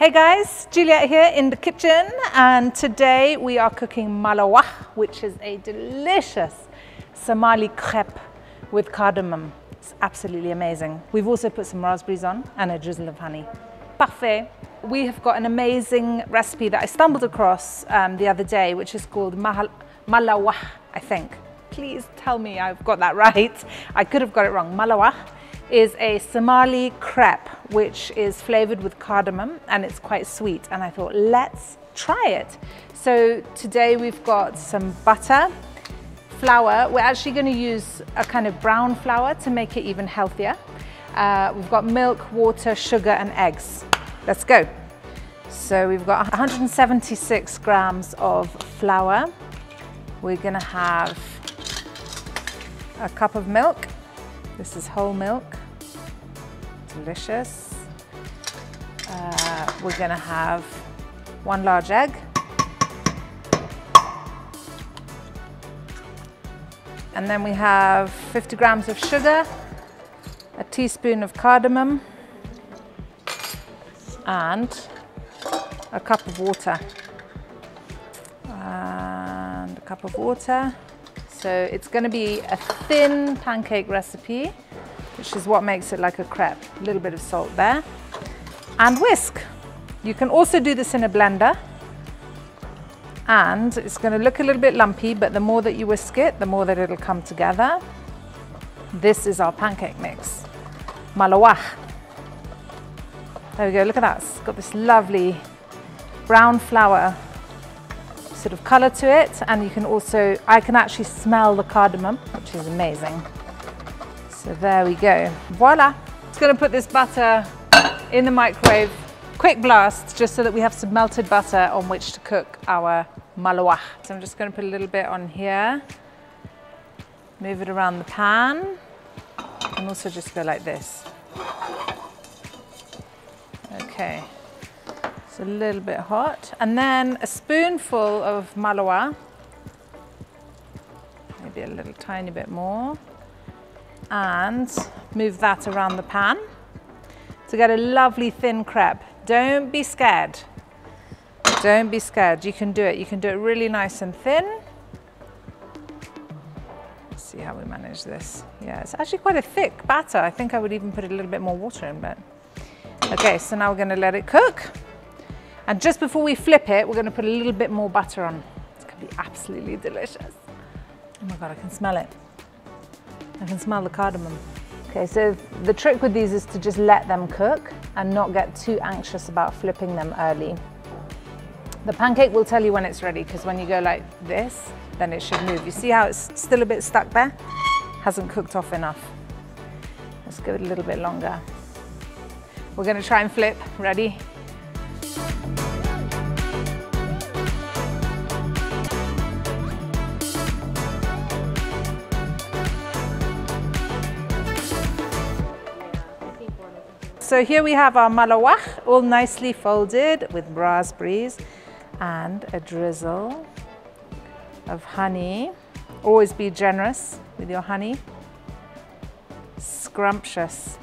Hey guys, Juliet here in the kitchen, and today we are cooking Malawah, which is a delicious Somali crepe with cardamom. It's absolutely amazing. We've also put some raspberries on and a drizzle of honey. Parfait. We have got an amazing recipe that I stumbled across the other day, which is called Malawah, I think. Please tell me I've got that right. I could have got it wrong. Malawah is a Somali crepe which is flavored with cardamom and it's quite sweet, and I thought let's try it. So today we've got some butter, flour. We're actually going to use a kind of brown flour to make it even healthier. We've got milk, water, sugar and eggs. Let's go. So we've got 176 grams of flour. We're going to have a cup of milk. This is whole milk, delicious. We're gonna have 1 large egg. And then we have 50 grams of sugar, a teaspoon of cardamom, and a cup of water. And a cup of water. So it's going to be a thin pancake recipe, which is what makes it like a crepe. A little bit of salt there. And whisk. You can also do this in a blender. And it's going to look a little bit lumpy, but the more that you whisk it, the more that it'll come together. This is our pancake mix. Malawah. There we go, look at that. It's got this lovely brown flour sort of color to it, and you can also, I can actually smell the cardamom, which is amazing. So there we go, voila. Just gonna put this butter in the microwave, quick blast, just so that we have some melted butter on which to cook our malawah. So I'm just gonna put a little bit on here, move it around the pan, and also just go like this. Okay. A little bit hot, and then a spoonful of malawah, maybe a little tiny bit more, and move that around the pan to get a lovely thin crepe. Don't be scared. Don't be scared. You can do it. You can do it really nice and thin. Let's see how we manage this. Yeah, it's actually quite a thick batter. I think I would even put a little bit more water in, but okay, so now we're going to let it cook. And just before we flip it, we're going to put a little bit more butter on. It's going to be absolutely delicious. Oh my God, I can smell it. I can smell the cardamom. Okay, so the trick with these is to just let them cook and not get too anxious about flipping them early. The pancake will tell you when it's ready, because when you go like this, then it should move. You see how it's still a bit stuck there? Hasn't cooked off enough. Let's give it a little bit longer. We're going to try and flip. Ready? So here we have our malawah, all nicely folded with raspberries and a drizzle of honey. Always be generous with your honey. Scrumptious.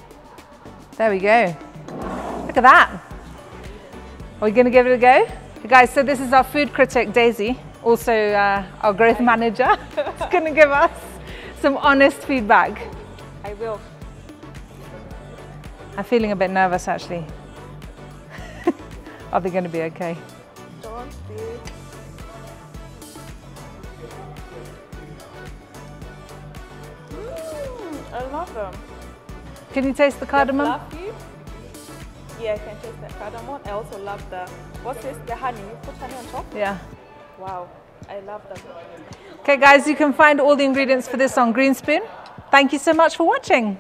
There we go. Look at that. Are we going to give it a go? Hey guys, so this is our food critic, Daisy, also our growth manager. It's going to give us some honest feedback. I will. I'm feeling a bit nervous actually. Are they going to be okay? Don't be. I love them. Can you taste the cardamom? Fluffy. Yeah, I can taste the cardamom. I also love the, what's this? The honey. You put honey on top? Yeah. Wow, I love them. Okay guys, you can find all the ingredients for this on Green Spoon. Thank you so much for watching.